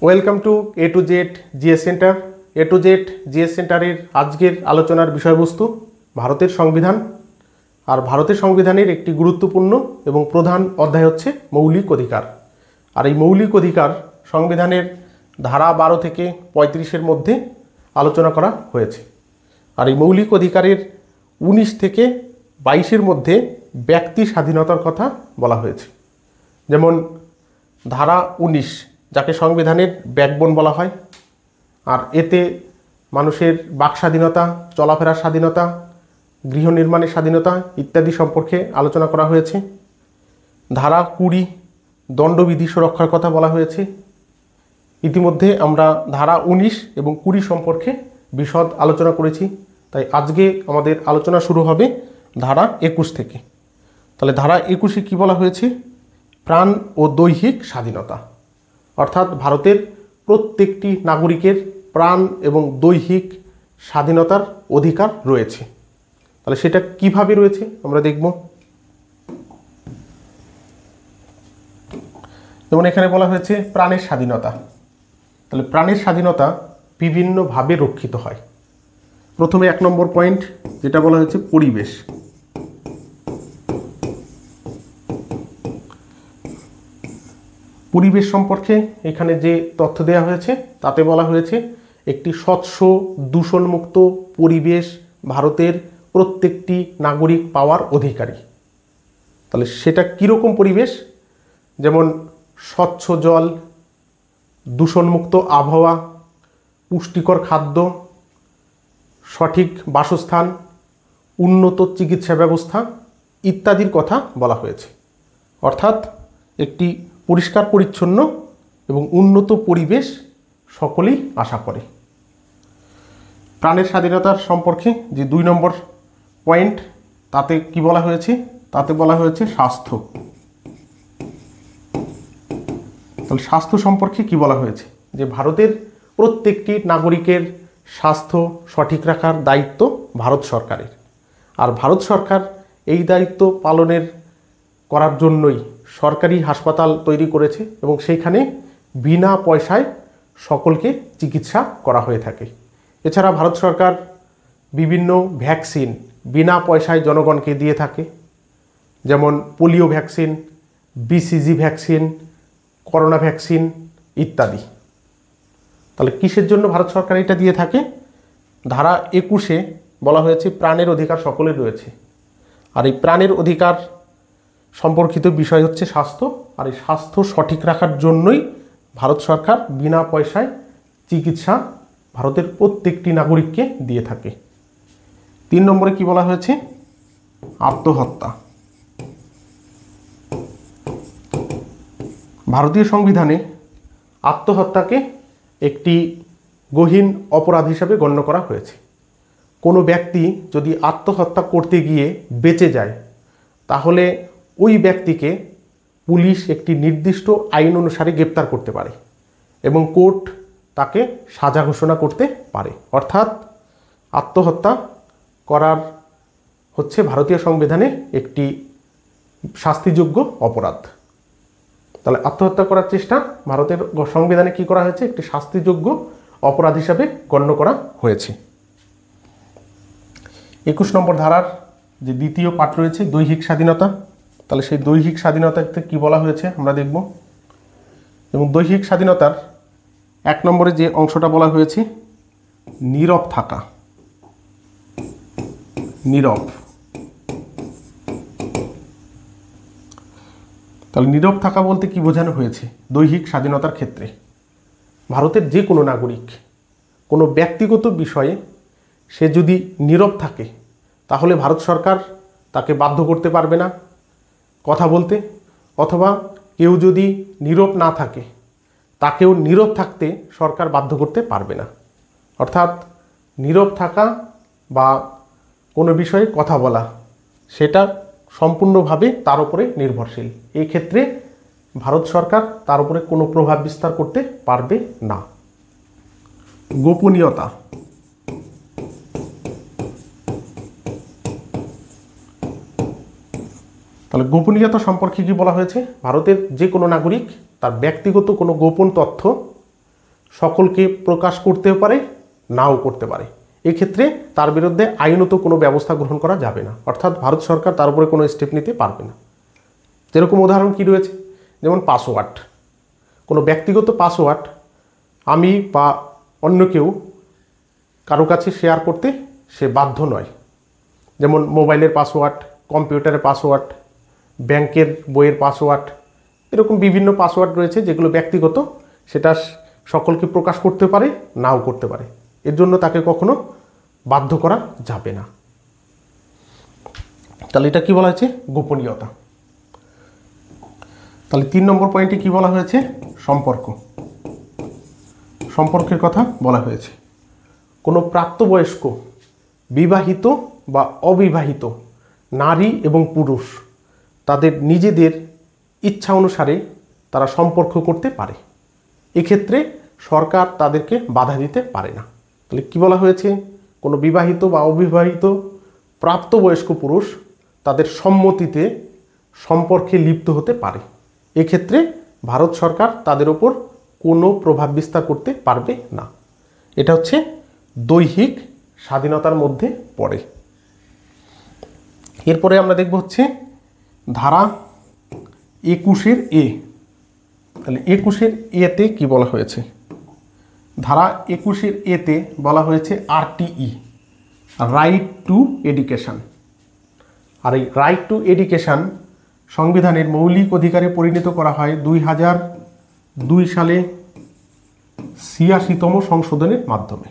Welcome to A to Z GS centre. A to Z GS সেন্টারের আজকের আলোচনার বিষয়বস্তু ভারতের সংবিধান। আর ভারতের সংবিধানের একটি গুরুত্বপূর্ণ এবং প্রধান অধ্যায় হচ্ছে মৌলিক অধিকার। আর এই মৌলিক অধিকার সংবিধানের ধারা 12 থেকে 35-এর মধ্যে আলোচনা করা হয়েছে। আর এই মৌলিক অধিকারের 19 থেকে 22-এর মধ্যে ব্যক্তি স্বাধীনতার কথা বলা হয়েছে। যেমন ধারা 19, যাকে সংবিধানের ব্যাকবোন বলা হয়, আর এতে মানুষের বাক স্বাধীনতা, চলাফেরার স্বাধীনতা, গৃহ নির্মাণের স্বাধীনতা ইত্যাদি সম্পর্কে আলোচনা করা হয়েছে। ধারা 20 দণ্ডবিধি সুরক্ষার কথা বলা হয়েছে। ইতিমধ্যে আমরা ধারা 19 এবং 20 সম্পর্কে বিশদ আলোচনা করেছি, তাই আজকে আমাদের আলোচনা শুরু হবে ধারা 21 থেকে। তাহলে ধারা 21-এ কী বলা হয়েছে? প্রাণ ও দৈহিক স্বাধীনতা, অর্থাৎ ভারতের প্রত্যেকটি নাগরিকের প্রাণ এবং দৈহিক স্বাধীনতার অধিকার রয়েছে। তাহলে সেটা কিভাবে রয়েছে আমরা দেখব। যেমন এখানে বলা হয়েছে প্রাণের স্বাধীনতা। তাহলে প্রাণের স্বাধীনতা বিভিন্নভাবে রক্ষিত হয়। প্রথমে 1 নম্বর পয়েন্ট যেটা বলা হয়েছে পরিবেশ। পরিবেশ সম্পর্কে এখানে যে তথ্য দেওয়া হয়েছে তাতে বলা হয়েছে একটি স্বচ্ছ দূষণমুক্ত পরিবেশ ভারতের প্রত্যেকটি নাগরিক পাওয়ার অধিকারী। তাহলে সেটা কীরকম পরিবেশ? যেমন স্বচ্ছ জল, দূষণমুক্ত আবহাওয়া, পুষ্টিকর খাদ্য, সঠিক বাসস্থান, উন্নত চিকিৎসা ব্যবস্থা ইত্যাদির কথা বলা হয়েছে। অর্থাৎ একটি পরিষ্কার পরিচ্ছন্ন এবং উন্নত পরিবেশ সকলেই আশা করে। প্রাণের স্বাধীনতার সম্পর্কে যে 2 নম্বর পয়েন্ট, তাতে কি বলা হয়েছে? তাতে বলা হয়েছে স্বাস্থ্য। তাহলে স্বাস্থ্য সম্পর্কে কি বলা হয়েছে? যে ভারতের প্রত্যেকটি নাগরিকের স্বাস্থ্য সঠিক রাখার দায়িত্ব ভারত সরকারের। আর ভারত সরকার এই দায়িত্ব পালনের করার জন্যই সরকারি হাসপাতাল তৈরি করেছে এবং সেইখানে বিনা পয়সায় সকলকে চিকিৎসা করা হয়ে থাকে। এছাড়া ভারত সরকার বিভিন্ন ভ্যাকসিন বিনা পয়সায় জনগণকে দিয়ে থাকে, যেমন polio vaccine, BCG vaccine, corona vaccine ইত্যাদি। তাহলে কিসের জন্য ভারত সরকার এটা দিয়ে থাকে? ধারা 21-এ বলা হয়েছে প্রাণের অধিকার সকলের রয়েছে। আর এই প্রাণের অধিকার সম্পর্কিত বিষয় হচ্ছে স্বাস্থ্য। আর এই স্বাস্থ্য সঠিক রাখার জন্যই ভারত সরকার বিনা পয়সায় চিকিৎসা ভারতের প্রত্যেকটি নাগরিককে দিয়ে থাকে। 3 নম্বরে কি বলা হয়েছে? আত্মহত্যা। ভারতীয় সংবিধানে আত্মহত্যাকে একটি গহীন অপরাধ হিসাবে গণ্য করা হয়েছে। কোনো ব্যক্তি যদি আত্মহত্যা করতে গিয়ে বেঁচে যায় তাহলে ওই ব্যক্তিকে পুলিশ একটি নির্দিষ্ট আইন অনুসারে গ্রেপ্তার করতে পারে এবং কোর্ট তাকে সাজা ঘোষণা করতে পারে। অর্থাৎ আত্মহত্যা করার হচ্ছে ভারতীয় সংবিধানে একটি শাস্তিযোগ্য অপরাধ। তাহলে আত্মহত্যা করার চেষ্টা ভারতের সংবিধানে কি করা হয়েছে? একটি শাস্তিযোগ্য অপরাধ হিসাবে গণ্য করা হয়েছে। 21 নম্বর ধারার যে দ্বিতীয় পাঠ রয়েছে দৈহিক স্বাধীনতা। তাহলে সেই দৈহিক স্বাধীনতাতে কি বলা হয়েছে আমরা দেখব। এবং দৈহিক স্বাধীনতার 1 নম্বরে যে অংশটা বলা হয়েছে নীরব থাকা। নীরব। তাহলে নীরব থাকা বলতে কি বোঝানো হয়েছে? দৈহিক স্বাধীনতার ক্ষেত্রে ভারতের যে কোনো নাগরিক কোনো ব্যক্তিগত বিষয়ে সে যদি নীরব থাকে তাহলে ভারত সরকার তাকে বাধ্য করতে পারবে না কথা বলতে, অথবা কেউ যদি নীরব না থাকে তাকেও নীরব থাকতে সরকার বাধ্য করতে পারবে না। অর্থাৎ নীরব থাকা বা কোনো বিষয়ে কথা বলা সেটা সম্পূর্ণভাবে তার উপরে নির্ভরশীল। এই ক্ষেত্রে ভারত সরকার তার উপরে কোনো প্রভাব বিস্তার করতে পারবে না। গোপনীয়তা। তাহলে গোপনীয়তা সম্পর্কে কি বলা হয়েছে? ভারতের যে কোনো নাগরিক তার ব্যক্তিগত কোনো গোপন তথ্য সকলকে প্রকাশ করতেও পারে, নাও করতে পারে। এক্ষেত্রে তার বিরুদ্ধে আইনত কোনো ব্যবস্থা গ্রহণ করা যাবে না, অর্থাৎ ভারত সরকার তার উপরে কোনো স্টেপ নিতে পারবে না। যেরকম উদাহরণ কি রয়েছে, যেমন পাসওয়ার্ড। কোনো ব্যক্তিগত পাসওয়ার্ড আমি বা অন্য কেউ কারো কাছে শেয়ার করতে সে বাধ্য নয়। যেমন মোবাইলের পাসওয়ার্ড, কম্পিউটারের পাসওয়ার্ড, ব্যাংকের বইয়ের পাসওয়ার্ড, এরকম বিভিন্ন পাসওয়ার্ড রয়েছে যেগুলো ব্যক্তিগত, সেটা সকলকে প্রকাশ করতে পারে, নাও করতে পারে। এর জন্য তাকে কখনো বাধ্য করা যাবে না। তাহলে এটা কি বলা হয়েছে? গোপনীয়তা। তাহলে 3 নম্বর পয়েন্টে কি বলা হয়েছে? সম্পর্ক। সম্পর্কের কথা বলা হয়েছে। কোনো প্রাপ্তবয়স্ক বিবাহিত বা অবিবাহিত নারী এবং পুরুষ তাদের নিজেদের ইচ্ছা অনুসারে তারা সম্পর্ক করতে পারে। এক্ষেত্রে সরকার তাদেরকে বাধা দিতে পারে না। তাহলে কি বলা হয়েছে? কোনো বিবাহিত বা অবিবাহিত প্রাপ্তবয়স্ক পুরুষ তাদের সম্মতিতে সম্পর্কে লিপ্ত হতে পারে। এক্ষেত্রে ভারত সরকার তাদের ওপর কোনো প্রভাব বিস্তার করতে পারবে না। এটা হচ্ছে দৈহিক স্বাধীনতার মধ্যে পড়ে। এরপরে আমরা দেখব হচ্ছে ধারা 21-এর এ। তাহলে 21-এর এতে কি বলা হয়েছে? ধারা 21-এর এতে বলা হয়েছে RTE, রাইট টু এডুকেশন। আর এই রাইট টু এডুকেশন সংবিধানের মৌলিক অধিকারে পরিণত করা হয় 2002 সালে 86তম সংশোধনের মাধ্যমে।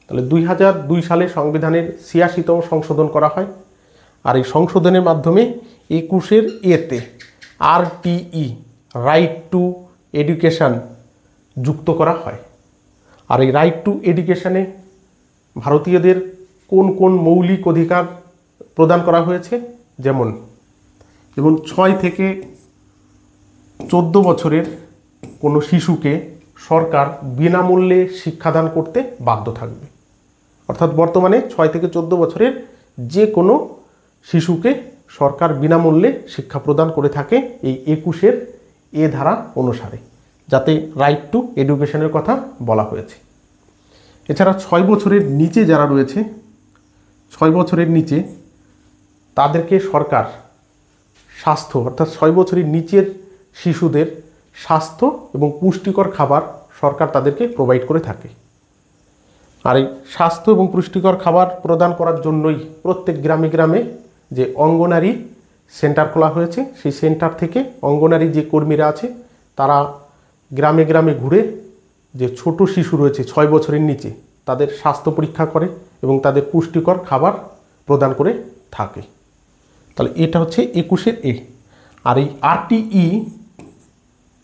তাহলে 2002 সালে সংবিধানের 86তম সংশোধন করা হয়। আর এই সংশোধনের মাধ্যমে 21-এর এতে RTE, রাইট টু এডুকেশন যুক্ত করা হয়। আর এই রাইট টু এডুকেশনে ভারতীয়দের কোন কোন মৌলিক অধিকার প্রদান করা হয়েছে? যেমন 6 থেকে 14 বছরের কোনো শিশুকে সরকার বিনামূল্যে শিক্ষাদান করতে বাধ্য থাকবে। অর্থাৎ বর্তমানে 6 থেকে 14 বছরের যে কোনো শিশুকে সরকার বিনামূল্যে শিক্ষা প্রদান করে থাকে এই 21-এর এ ধারা অনুসারে, যাতে রাইট টু এডুকেশনের কথা বলা হয়েছে। এছাড়া 6 বছরের নিচে যারা রয়েছে, 6 বছরের নিচে তাদেরকে সরকার স্বাস্থ্য, অর্থাৎ 6 বছরের নিচের শিশুদের স্বাস্থ্য এবং পুষ্টিকর খাবার সরকার তাদেরকে প্রোভাইড করে থাকে। আর এই স্বাস্থ্য এবং পুষ্টিকর খাবার প্রদান করার জন্যই প্রত্যেক গ্রামে গ্রামে যে অঙ্গনারী সেন্টার খোলা হয়েছে, সেই সেন্টার থেকে অঙ্গনারী যে কর্মীরা আছে তারা গ্রামে গ্রামে ঘুরে যে ছোট শিশু রয়েছে 6 বছরের নিচে তাদের স্বাস্থ্য পরীক্ষা করে এবং তাদের পুষ্টিকর খাবার প্রদান করে থাকে। তাহলে এটা হচ্ছে 21-এর এ। আর এই RTE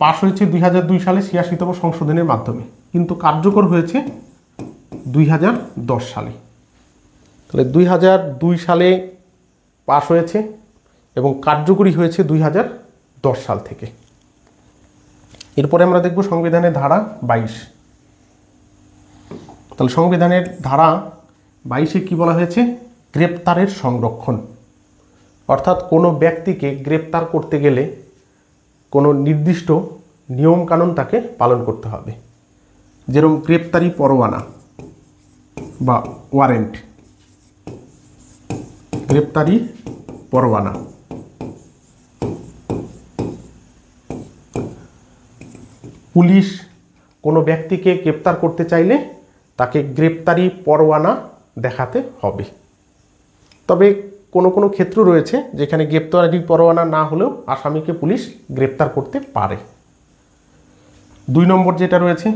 পাশ হয়েছে 2002 সালে 86তম সংশোধনের মাধ্যমে, কিন্তু কার্যকর হয়েছে 2010 সালে। তাহলে 2002 সালে পাশ হয়েছে এবং কার্যকরী হয়েছে 2010 সাল থেকে। এরপরে আমরা দেখব সংবিধানের ধারা 22। তাহলে সংবিধানের ধারা 22-এ কি বলা হয়েছে? গ্রেপ্তারের সংরক্ষণ। অর্থাৎ কোনো ব্যক্তিকে গ্রেপ্তার করতে গেলে কোনো নির্দিষ্ট নিয়মকানুন তাকে পালন করতে হবে। যেরকম গ্রেপ্তারি পরোয়ানা বা ওয়ারেন্ট, গ্রেপ্তারি পরোয়ানা। পুলিশ কোনো ব্যক্তিকে গ্রেপ্তার করতে চাইলে তাকে গ্রেপ্তারি পরোয়ানা দেখাতে হবে। তবে কোনো কোনো ক্ষেত্র রয়েছে যেখানে গ্রেপ্তারি পরোয়ানা না হলেও আসামিকে পুলিশ গ্রেপ্তার করতে পারে। 2 নম্বর যেটা রয়েছে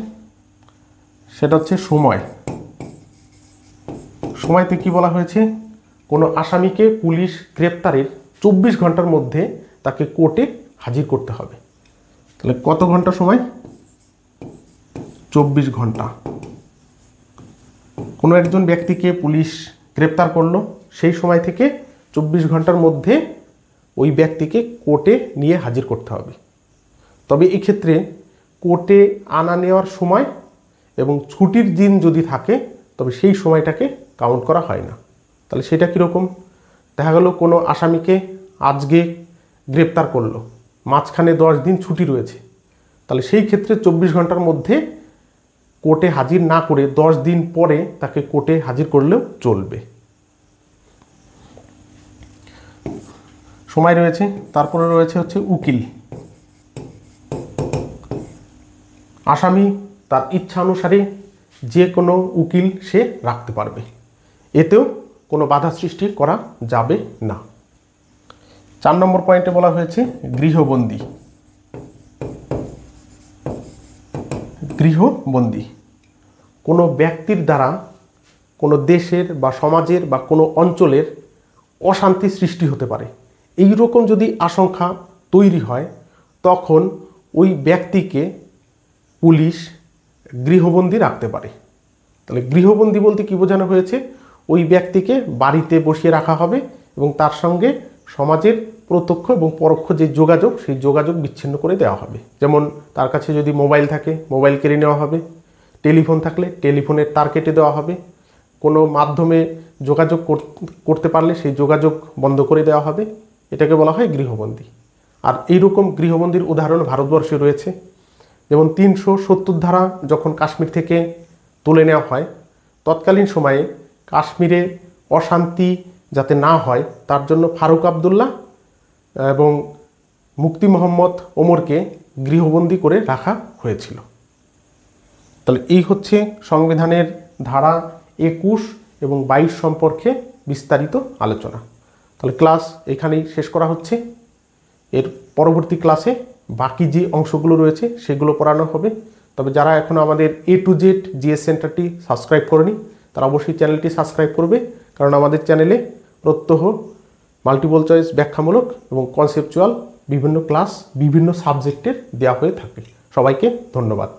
সেটা হচ্ছে সময়। সময়তে কি বলা হয়েছে? কোনো আসামিকে পুলিশ গ্রেপ্তারের 24 ঘন্টার মধ্যে তাকে কোর্টে হাজির করতে হবে। তাহলে কত ঘন্টা সময়? 24 ঘন্টা। কোনো একজন ব্যক্তিকে পুলিশ গ্রেপ্তার করলো, সেই সময় থেকে 24 ঘন্টার মধ্যে ওই ব্যক্তিকে কোর্টে নিয়ে হাজির করতে হবে। তবে এক্ষেত্রে কোর্টে আনা নেওয়ার সময় এবং ছুটির দিন যদি থাকে তবে সেই সময়টাকে কাউন্ট করা হয় না। তাহলে সেটা কীরকম? দেখা গেল কোনো আসামিকে আজকে গ্রেপ্তার করলো, মাঝখানে 10 দিন ছুটি রয়েছে, তাহলে সেই ক্ষেত্রে 24 ঘন্টার মধ্যে কোর্টে হাজির না করে 10 দিন পরে তাকে কোর্টে হাজির করলেও চলবে। সময় রয়েছে। তারপরে রয়েছে হচ্ছে উকিল। আসামি তার ইচ্ছা অনুসারে যে কোনো উকিল সে রাখতে পারবে, এতেও কোনো বাধা সৃষ্টি করা যাবে না। 4 নম্বর পয়েন্টে বলা হয়েছে গৃহবন্দী। গৃহবন্দী কোনো ব্যক্তির দ্বারা কোনো দেশের বা সমাজের বা কোনো অঞ্চলের অশান্তি সৃষ্টি হতে পারে, এই রকম যদি আশঙ্কা তৈরি হয় তখন ওই ব্যক্তিকে পুলিশ গৃহবন্দী রাখতে পারে। তাহলে গৃহবন্দী বলতে কি বোঝানো হয়েছে? ওই ব্যক্তিকে বাড়িতে বসিয়ে রাখা হবে এবং তার সঙ্গে সমাজের প্রত্যক্ষ এবং পরোক্ষ যে যোগাযোগ, সেই যোগাযোগ বিচ্ছিন্ন করে দেওয়া হবে। যেমন তার কাছে যদি মোবাইল থাকে, মোবাইল কেড়ে নেওয়া হবে, টেলিফোন থাকলে টেলিফোনের তার কেটে দেওয়া হবে, কোনো মাধ্যমে যোগাযোগ করতে পারলে সেই যোগাযোগ বন্ধ করে দেওয়া হবে। এটাকে বলা হয় গৃহবন্দী। আর এইরকম গৃহবন্দীর উদাহরণ ভারতবর্ষে রয়েছে। যেমন 370 ধারা যখন কাশ্মীর থেকে তুলে নেওয়া হয়, তৎকালীন সময়ে কাশ্মীরে অশান্তি যাতে না হয় তার জন্য ফারুক আবদুল্লাহ এবং মুফতি মোহাম্মদ ওমরকে গৃহবন্দী করে রাখা হয়েছিল। তাহলে এই হচ্ছে সংবিধানের ধারা 21 এবং 22 সম্পর্কে বিস্তারিত আলোচনা। তাহলে ক্লাস এখানেই শেষ করা হচ্ছে। এর পরবর্তী ক্লাসে বাকি যে অংশগুলো রয়েছে সেগুলো পড়ানো হবে। তবে যারা এখনও আমাদের A to Z জিএস সেন্টারটি সাবস্ক্রাইব করেনি তারা অবশ্যই চ্যানেলটি সাবস্ক্রাইব করবে, কারণ আমাদের চ্যানেলে প্রত্যহ মাল্টিপল চয়েস ব্যাখ্যামূলক এবং কনসেপচুয়াল বিভিন্ন ক্লাস বিভিন্ন সাবজেক্টের দেওয়া হয়ে থাকে। সবাইকে ধন্যবাদ।